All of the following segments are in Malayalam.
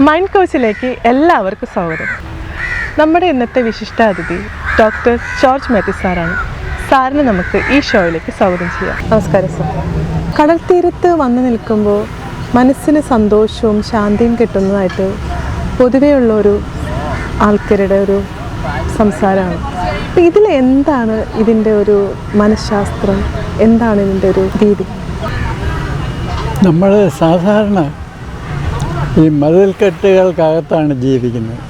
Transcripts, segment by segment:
മൈൻഡ് കോച്ചിലേക്ക് എല്ലാവർക്കും സ്വാഗതം. നമ്മുടെ ഇന്നത്തെ വിശിഷ്ടാതിഥി ഡോക്ടർ ജോർജ് മാത്യു സാറാണ്. സാറിന് നമുക്ക് ഈ ഷോയിലേക്ക് സ്വാഗതം ചെയ്യാം. നമസ്കാരം സാർ. കടൽ തീരത്ത് വന്നു നിൽക്കുമ്പോൾ മനസ്സിന് സന്തോഷവും ശാന്തിയും കിട്ടുന്നതായിട്ട് പൊതുവെയുള്ളൊരു ആൾക്കാരുടെ ഒരു സംസാരമാണ്. അപ്പം ഇതിൽ എന്താണ് ഇതിൻ്റെ ഒരു മനഃശാസ്ത്രം, എന്താണ് ഇതിൻ്റെ ഒരു രീതി? നമ്മൾ സാധാരണ ഈ മതിൽക്കെട്ടുകൾക്കകത്താണ് ജീവിക്കുന്നത്.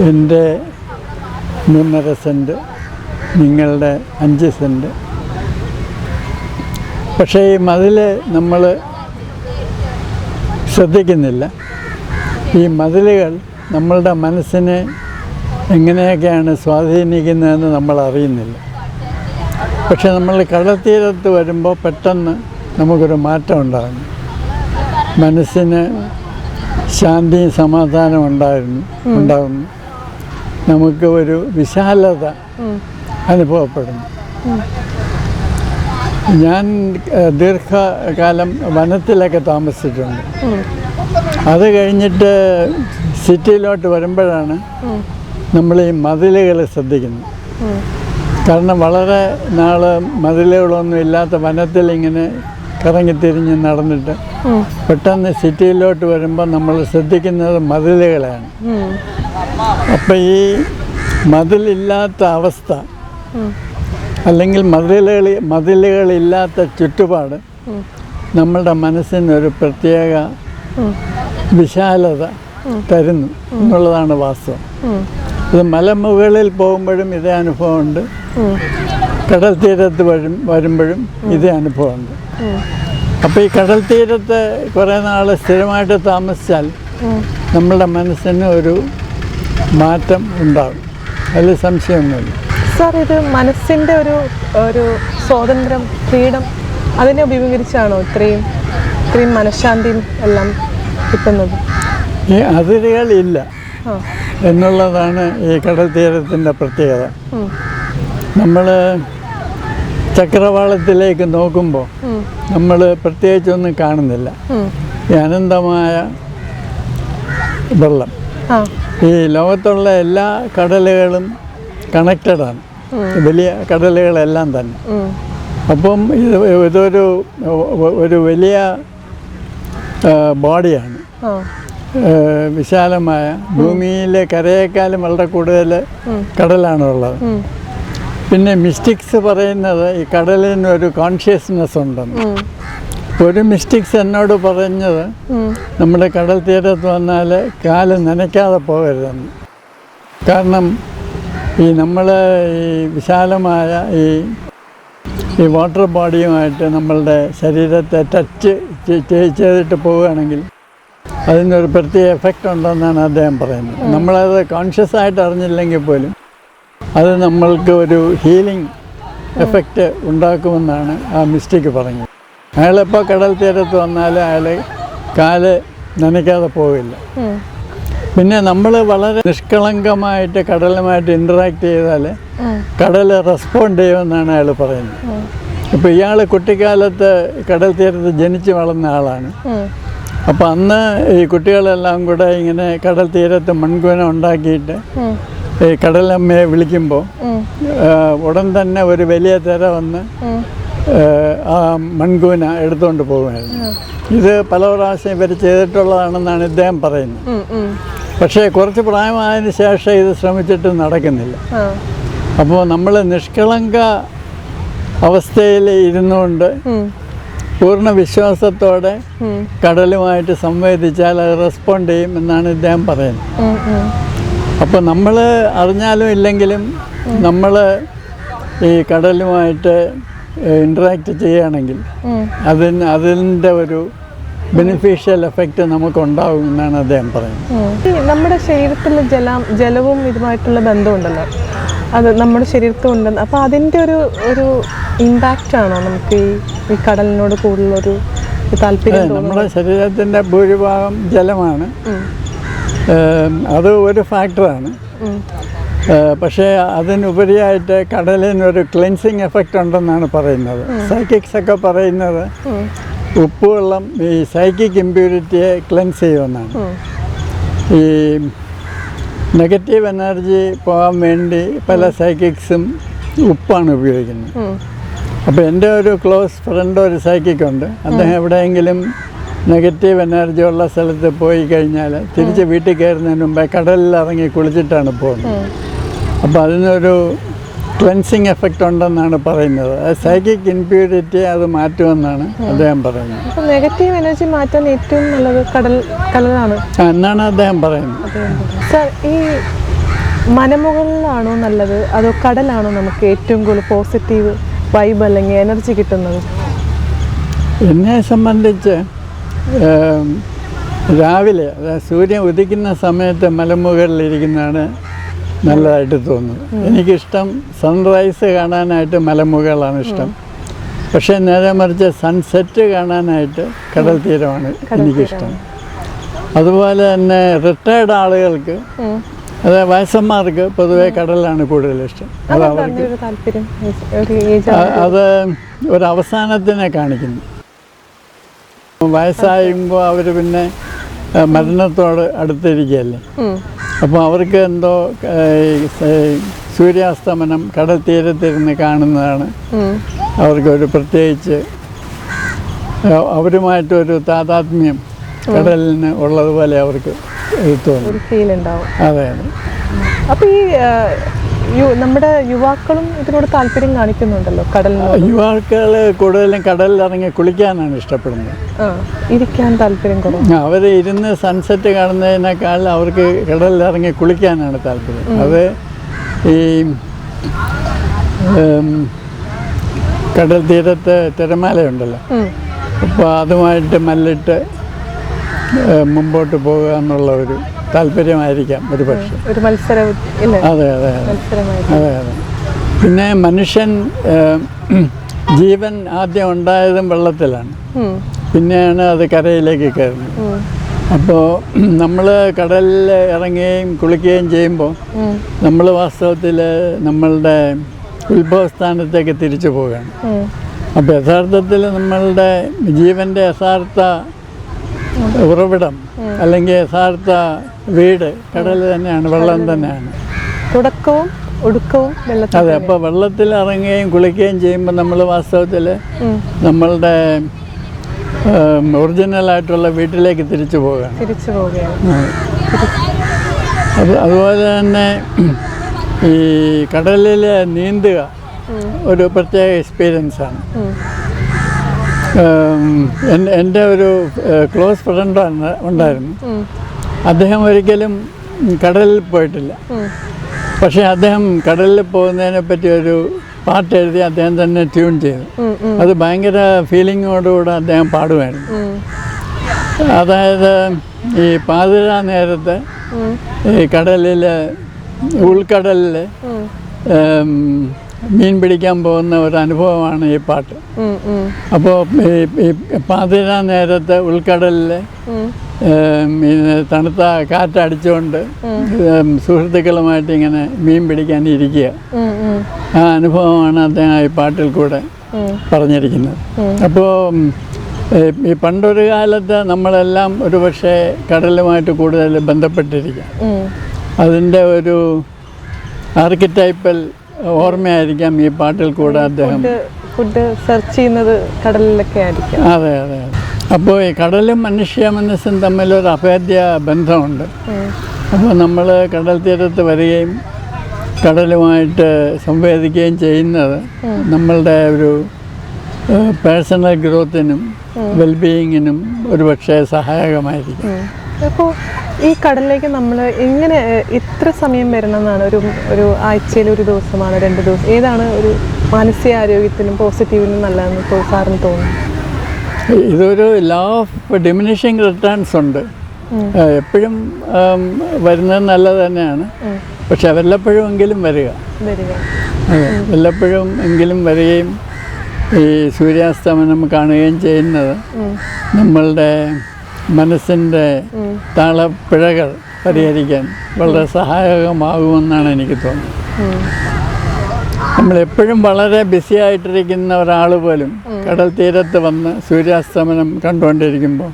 എൻ്റെ 3.5 സെൻറ്റ്, നിങ്ങളുടെ 5 സെൻറ്റ്. പക്ഷേ ഈ മതിൽ നമ്മൾ ശ്രദ്ധിക്കുന്നില്ല. ഈ മതിലുകൾ നമ്മളുടെ മനസ്സിനെ എങ്ങനെയൊക്കെയാണ് സ്വാധീനിക്കുന്നതെന്ന് നമ്മൾ അറിയുന്നില്ല. പക്ഷെ നമ്മൾ കടൽത്തീരത്ത് വരുമ്പോൾ പെട്ടെന്ന് നമുക്കൊരു മാറ്റം ഉണ്ടാകുന്നു. മനസ്സിന് ശാന്തിയും സമാധാനം ഉണ്ടാകുന്നു. നമുക്ക് ഒരു വിശാലത അനുഭവപ്പെടുന്നു. ഞാൻ ദീർഘകാലം വനത്തിലൊക്കെ താമസിച്ചിട്ടുണ്ട്. അത് കഴിഞ്ഞിട്ട് സിറ്റിയിലോട്ട് വരുമ്പോഴാണ് നമ്മൾ ഈ മതിലുകൾ ശ്രദ്ധിക്കുന്നത്. കാരണം വളരെ നാൾ മതിലുകളൊന്നും ഇല്ലാത്ത വനത്തിലിങ്ങനെ കറങ്ങിത്തിരിഞ്ഞ് നടന്നിട്ട് പെട്ടെന്ന് സിറ്റിയിലോട്ട് വരുമ്പോൾ നമ്മൾ ശ്രദ്ധിക്കുന്നത് മതിലുകളാണ്. അപ്പം ഈ മതിലില്ലാത്ത അവസ്ഥ, അല്ലെങ്കിൽ മതിലുകളില്ലാത്ത ചുറ്റുപാട് നമ്മളുടെ മനസ്സിനൊരു പ്രത്യേക വിശാലത തരുന്നു എന്നുള്ളതാണ് വാസ്തവം. ഇത് മലമുകളിൽ പോകുമ്പോഴും ഇതേ അനുഭവമുണ്ട്, കടൽ തീരത്ത് വരുമ്പോഴും ഇതേ അനുഭവമുണ്ട്. അപ്പോൾ ഈ കടൽ തീരത്ത് കുറേ നാൾ സ്ഥിരമായിട്ട് താമസിച്ചാൽ നമ്മളുടെ മനസ്സിന് ഒരു മാറ്റം ഉണ്ടാകും, അതിൽ സംശയമൊന്നുമില്ല. സാർ, ഇത് മനസ്സിൻ്റെ ഒരു സ്വാതന്ത്ര്യം, ഫ്രീഡം, അതിനെ അഭിമുഖീകരിച്ചാണോ ഇത്രയും മനഃശാന്തിയും എല്ലാം കിട്ടുന്നത്? ഈ അതിരുകളില്ല എന്നുള്ളതാണ് ഈ കടൽ തീരത്തിൻ്റെ പ്രത്യേകത. നമ്മൾ ചക്രവാളത്തിലേക്ക് നോക്കുമ്പോൾ നമ്മൾ പ്രത്യേകിച്ചൊന്നും കാണുന്നില്ല. ഈ അനന്തമായ വെള്ളം, ഈ ലോകത്തുള്ള എല്ലാ കടലുകളും കണക്റ്റഡാണ്, വലിയ കടലുകളെല്ലാം തന്നെ. അപ്പം ഇതൊരു വലിയ ബോഡിയാണ്, വിശാലമായ. ഭൂമിയിലെ കരയേക്കാളും വളരെ കൂടുതൽ കടലാണുള്ളത്. പിന്നെ മിസ്റ്റിക്സ് പറയുന്നത് ഈ കടലിനൊരു കോൺഷ്യസ്നെസ് ഉണ്ടെന്ന്. ഒരു മിസ്റ്റിക്സ് എന്നോട് പറഞ്ഞത് നമ്മുടെ കടൽ തീരത്ത് വന്നാൽ കാല് നനയ്ക്കാതെ പോകരുതെന്ന്. കാരണം ഈ നമ്മൾ ഈ വിശാലമായ ഈ വാട്ടർ ബോഡിയുമായിട്ട് നമ്മളുടെ ശരീരത്തെ ടച്ച് ചെയ്തിട്ട് പോവുകയാണെങ്കിൽ അതിനൊരു പ്രത്യേക എഫക്റ്റ് ഉണ്ടെന്നാണ് അദ്ദേഹം പറയുന്നത്. നമ്മളത് കോൺഷ്യസ് ആയിട്ട് അറിഞ്ഞില്ലെങ്കിൽ പോലും അത് നമ്മൾക്ക് ഒരു ഹീലിംഗ് എഫക്റ്റ് ഉണ്ടാക്കുമെന്നാണ് ആ മിസ്റ്റേക്ക് പറഞ്ഞത്. അയാളിപ്പോൾ കടൽ തീരത്ത് വന്നാൽ അയാൾ കാല് നനയ്ക്കാതെ പോവില്ല. പിന്നെ നമ്മൾ വളരെ നിഷ്കളങ്കമായിട്ട് കടലുമായിട്ട് ഇൻറ്ററാക്ട് ചെയ്താൽ കടൽ റെസ്പോണ്ട് ചെയ്യുമെന്നാണ് അയാൾ പറയുന്നത്. ഇപ്പോൾ ഇയാൾ കുട്ടിക്കാലത്ത് കടൽ തീരത്ത് ജനിച്ച് വളർന്ന ആളാണ്. അപ്പം അന്ന് ഈ കുട്ടികളെല്ലാം കൂടെ ഇങ്ങനെ കടൽ തീരത്ത് മൺകൂന ഉണ്ടാക്കിയിട്ട് ഈ കടലമ്മയെ വിളിക്കുമ്പോൾ ഉടൻ തന്നെ ഒരു വലിയ തിര വന്ന് ആ മൺകൂന എടുത്തുകൊണ്ട് പോകുമായിരുന്നു. ഇത് പല പ്രാവശ്യം ഇവർ ചെയ്തിട്ടുള്ളതാണെന്നാണ് ഇദ്ദേഹം പറയുന്നത്. പക്ഷേ കുറച്ച് പ്രായമായതിന് ശേഷം ഇത് ശ്രമിച്ചിട്ട് നടക്കുന്നില്ല. അപ്പോൾ നമ്മൾ നിഷ്കളങ്ക അവസ്ഥയിൽ ഇരുന്നുകൊണ്ട് പൂർണ്ണ വിശ്വാസത്തോടെ കടലുമായിട്ട് സംവേദിച്ചാൽ അത് റെസ്പോണ്ട് ചെയ്യും എന്നാണ് ഇദ്ദേഹം പറയുന്നത്. അപ്പോൾ നമ്മൾ അറിഞ്ഞാലും ഇല്ലെങ്കിലും നമ്മൾ ഈ കടലുമായിട്ട് ഇൻറ്ററാക്ട് ചെയ്യുകയാണെങ്കിൽ അതിൻ്റെ ഒരു ബെനിഫിഷ്യൽ എഫക്റ്റ് നമുക്കുണ്ടാകും എന്നാണ് അദ്ദേഹം പറയുന്നത്. നമ്മുടെ ശരീരത്തിൽ ജലവും ഇതുമായിട്ടുള്ള ബന്ധമുണ്ടല്ലോ, അത് നമ്മുടെ ശരീരത്തിൽ ഉണ്ടെന്ന്. അപ്പോൾ അതിൻ്റെ ഒരു ഇമ്പാക്റ്റ് ആണോ നമുക്ക് ഈ കടലിനോട് കൂടുതലൊരു താല്പര്യം? നമ്മുടെ ശരീരത്തിൻ്റെ ഭൂരിഭാഗം ജലമാണ്, അത് ഒരു ഫാക്ടറാണ്. പക്ഷേ ഉപ്പുവെള്ളം ഈ സൈക്കിക് ഇമ്പ്യൂരിറ്റിയെ ക്ലെൻസ് ചെയ്യുമെന്നാണ്. ഈ നെഗറ്റീവ് എനർജി പോകാൻ വേണ്ടി പല സൈക്കിക്സും ഉപ്പാണ് ഉപയോഗിക്കുന്നത്. അപ്പോൾ എൻ്റെ ഒരു ക്ലോസ് ഫ്രണ്ട് ഒരു സൈക്കിക്കുണ്ട്. അദ്ദേഹം എവിടെയെങ്കിലും നെഗറ്റീവ് എനർജി ഉള്ള സ്ഥലത്ത് പോയി കഴിഞ്ഞാൽ തിരിച്ച് വീട്ടിൽ കയറുന്നതിന് മുമ്പേ കടലിൽ ഇറങ്ങി കുളിച്ചിട്ടാണ് പോകുന്നത്. അപ്പോൾ അതിനൊരു ക്ലെൻസിങ് എഫക്റ്റ് ഉണ്ടെന്നാണ് പറയുന്നത്. സൈക്കിക് ഇൻപ്യൂരിറ്റി അത് മാറ്റുമെന്നാണ് അദ്ദേഹം പറയുന്നത്. അപ്പോൾ നെഗറ്റീവ് എനർജി മാറ്റാൻ ഏറ്റവും നല്ലത് കടലാണ് എന്നാണ് അദ്ദേഹം പറയുന്നത്. സർ, ഈ മലമുകളിലാണോ നല്ലത് അതോ കടലാണോ നമുക്ക് ഏറ്റവും കൂടുതൽ പോസിറ്റീവ് വൈബ് അല്ലെങ്കിൽ എനർജി കിട്ടുന്നത്? എന്നെ സംബന്ധിച്ച് രാവിലെ, അതായത് സൂര്യൻ ഉദിക്കുന്ന സമയത്ത് മലമുകളിലിരിക്കുന്നതാണ് നല്ലതായിട്ട് തോന്നുന്നത്. എനിക്കിഷ്ടം സൺറൈസ് കാണാനായിട്ട് മലമുകളാണ് ഇഷ്ടം. പക്ഷേ നേരെ മറിച്ച് സൺസെറ്റ് കാണാനായിട്ട് കടൽ തീരമാണ് എനിക്കിഷ്ടം. അതുപോലെ തന്നെ റിട്ടയർഡ് ആളുകൾക്ക്, അതായത് വയസ്സന്മാർക്ക് പൊതുവെ കടലാണ് കൂടുതൽ ഇഷ്ടം. അത് അവർക്ക് അത് ഒരു അവസാനത്തിനെ കാണിക്കുന്നു. വയസ്സാകുമ്പോൾ അവർ പിന്നെ മരണത്തോട് അടുത്തിരിക്കുകയല്ലേ. അപ്പോൾ അവർക്ക് എന്തോ സൂര്യാസ്തമനം കടൽ തീരത്തിരുന്ന് കാണുന്നതാണ് അവർക്കൊരു പ്രത്യേകിച്ച് അവരുമായിട്ടൊരു താതാത്മ്യം കടലിന് ഉള്ളതുപോലെ അവർക്ക് തോന്നും. അതെ അതെ. അപ്പോൾ ഈ നമ്മുടെ യുവാക്കളും ഇതിനോട് താല്പര്യം കാണിക്കുന്നുണ്ടല്ലോ കടലിനോട്. യുവാക്കൾ കൂടുതലും കടലിൽ ഇറങ്ങി കുളിക്കാനാണ് ഇഷ്ടപ്പെടുന്നത്. ഇരിക്കാൻ താല്പര്യം കുറവ്. അവർ ഇരുന്ന് സൺസെറ്റ് കാണുന്നതിനേക്കാൾ അവർക്ക് കടലിൽ ഇറങ്ങി കുളിക്കാനാണ് താല്പര്യം. അത് ഈ കടൽ തീരത്ത് തിരമാലയുണ്ടല്ലോ, അപ്പോൾ അതുമായിട്ട് മല്ലിട്ട് മുമ്പോട്ട് പോകുക എന്നുള്ള ഒരു താല്പര്യമായിരിക്കാം ഒരു പക്ഷേ. ഒരു മത്സരം. അതെ അതെ അതെ അതെ. പിന്നെ മനുഷ്യൻ ജീവൻ ആദ്യം ഉണ്ടായതും വെള്ളത്തിലാണ്, പിന്നെയാണ് അത് കരയിലേക്ക് കയറുന്നത്. അപ്പോൾ നമ്മൾ കടലിൽ ഇറങ്ങുകയും കുളിക്കുകയും ചെയ്യുമ്പോൾ നമ്മൾ വാസ്തവത്തിൽ നമ്മളുടെ ഉത്ഭവസ്ഥാനത്തേക്ക് തിരിച്ചു പോവുകയാണ്. അപ്പോൾ യഥാർത്ഥത്തിൽ നമ്മളുടെ ജീവൻ്റെ യഥാർത്ഥ ഉറവിടം അല്ലെങ്കിൽ യഥാർത്ഥ വീട് കടൽ തന്നെയാണ്, വെള്ളം തന്നെയാണ്. തുടക്കവും ഒടുക്കവും വെള്ളത്തിൽ. അതെ. അപ്പോൾ വെള്ളത്തിൽ ഇറങ്ങുകയും കുളിക്കുകയും ചെയ്യുമ്പോൾ നമ്മൾ വാസ്തവത്തിൽ നമ്മളുടെ ഒറിജിനലായിട്ടുള്ള വീട്ടിലേക്ക് തിരിച്ചു പോവുകയാണ്. അതുപോലെ തന്നെ ഈ കടലിൽ നീന്തുക ഒരു പ്രത്യേക എക്സ്പീരിയൻസാണ്. എൻ്റെ ഒരു ക്ലോസ് ഫ്രണ്ട് ഉണ്ടായിരുന്നു. അദ്ദേഹം ഒരിക്കലും കടലിൽ പോയിട്ടില്ല. പക്ഷേ അദ്ദേഹം കടലിൽ പോകുന്നതിനെ പറ്റി ഒരു പാട്ട് എഴുതി അദ്ദേഹം തന്നെ ട്യൂൺ ചെയ്തു. അത് ഭയങ്കര ഫീലിങ്ങോടുകൂടെ അദ്ദേഹം പാടുമായിരുന്നു. അതായത് ഈ പാതിരാ നേരത്തെ ഈ കടലിൽ, ഉൾക്കടലിൽ മീൻ പിടിക്കാൻ പോകുന്ന ഒരു അനുഭവമാണ് ഈ പാട്ട്. അപ്പോൾ ഈ പാതിരാ നേരത്തെ ഉൾക്കടലിൽ തണുത്ത കാറ്റടിച്ചുകൊണ്ട് സുഹൃത്തുക്കളുമായിട്ട് ഇങ്ങനെ മീൻ പിടിക്കാൻ ഇരിക്കുക. ആ അനുഭവമാണ് അദ്ദേഹം ഈ പാട്ടിൽ കൂടെ പറഞ്ഞിരിക്കുന്നത്. അപ്പോൾ ഈ പണ്ടൊരു കാലത്ത് നമ്മളെല്ലാം ഒരു പക്ഷേ കടലുമായിട്ട് കൂടുതൽ ബന്ധപ്പെട്ടിരിക്കാം. അതിൻ്റെ ഒരു ആർക്കിടൈപ്പൽ ഓർമ്മയായിരിക്കാം ഈ പാട്ടിൽ കൂടെ അദ്ദേഹം ഫുഡ് സെർച്ച് ചെയ്യുന്നത് കടലിലൊക്കെ ആയിരിക്കും. അതെ അതെ. അപ്പോൾ ഈ കടലും മനുഷ്യ മനസ്സും തമ്മിലൊരു അഭേദ്യ ബന്ധമുണ്ട്. അപ്പോൾ നമ്മൾ കടൽ തീരത്ത് വരികയും കടലുമായിട്ട് സംവേദിക്കുകയും ചെയ്യുന്നത് നമ്മളുടെ ഒരു പേഴ്സണൽ ഗ്രോത്തിനും വെൽബീയിങ്ങിനും ഒരുപക്ഷെ സഹായകമായിരിക്കും. അപ്പോൾ ഈ കടലിലേക്ക് നമ്മൾ എങ്ങനെ എത്ര സമയം വരണമെന്നാണ്? ഒരു ആഴ്ചയിൽ ഒരു ദിവസമാണ്, 2 ദിവസം? ഏതാണ് ഒരു മാനസികാരോഗ്യത്തിനും പോസിറ്റീവിനും നല്ലതെന്ന് സാറിന് തോന്നുന്നു? ഇതൊരു ലോ ഓഫ് ഡിമിനിഷിങ് റിട്ടേൺസ് ഉണ്ട്. എപ്പോഴും വരുന്നത് നല്ലത് തന്നെയാണ്. പക്ഷെ വല്ലപ്പോഴും എങ്കിലും വരിക. അതെ, വല്ലപ്പോഴും എങ്കിലും വരികയും ഈ സൂര്യാസ്തമനം കാണുകയും ചെയ്യുന്നത് നമ്മളുടെ മനസ്സിൻ്റെ താളപ്പിഴകൾ പരിഹരിക്കാൻ വളരെ സഹായകമാകുമെന്നാണ് എനിക്ക് തോന്നുന്നത്. നമ്മളെപ്പോഴും വളരെ ബിസി ആയിട്ടിരിക്കുന്ന ഒരാൾ പോലും കടൽ തീരത്ത് വന്ന് സൂര്യാസ്തമനം കണ്ടുകൊണ്ടിരിക്കുമ്പോൾ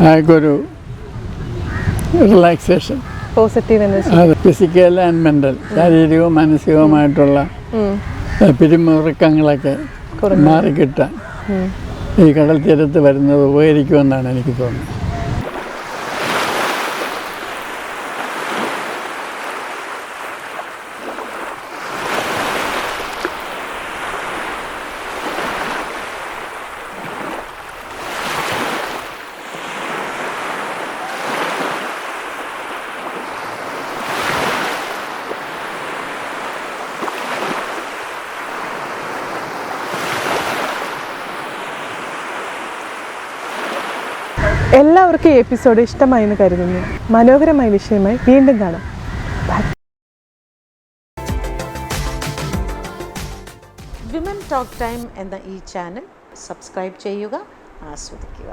അയാൾക്കൊരു റിലാക്സേഷൻ, പോസിറ്റീവ് എനർജി. അത് ഫിസിക്കൽ ആൻഡ് മെൻ്റൽ, ശാരീരികവും മാനസികവുമായിട്ടുള്ള പിരിമുറുക്കങ്ങളൊക്കെ മാറിക്കിട്ടാൻ ഈ കടൽ തീരത്ത് വരുന്നത് ഉപകരിക്കുമെന്നാണ് എനിക്ക് തോന്നുന്നത്. എല്ലാവർക്കും ഈ എപ്പിസോഡ് ഇഷ്ടമായി എന്ന് കരുതുന്നു. മനോഹരമായ വിഷയമായി വീണ്ടും കാണാം. വിമൻ ടോക്ക് ടൈം എന്ന ഈ ചാനൽ സബ്സ്ക്രൈബ് ചെയ്യുക, ആസ്വദിക്കുക.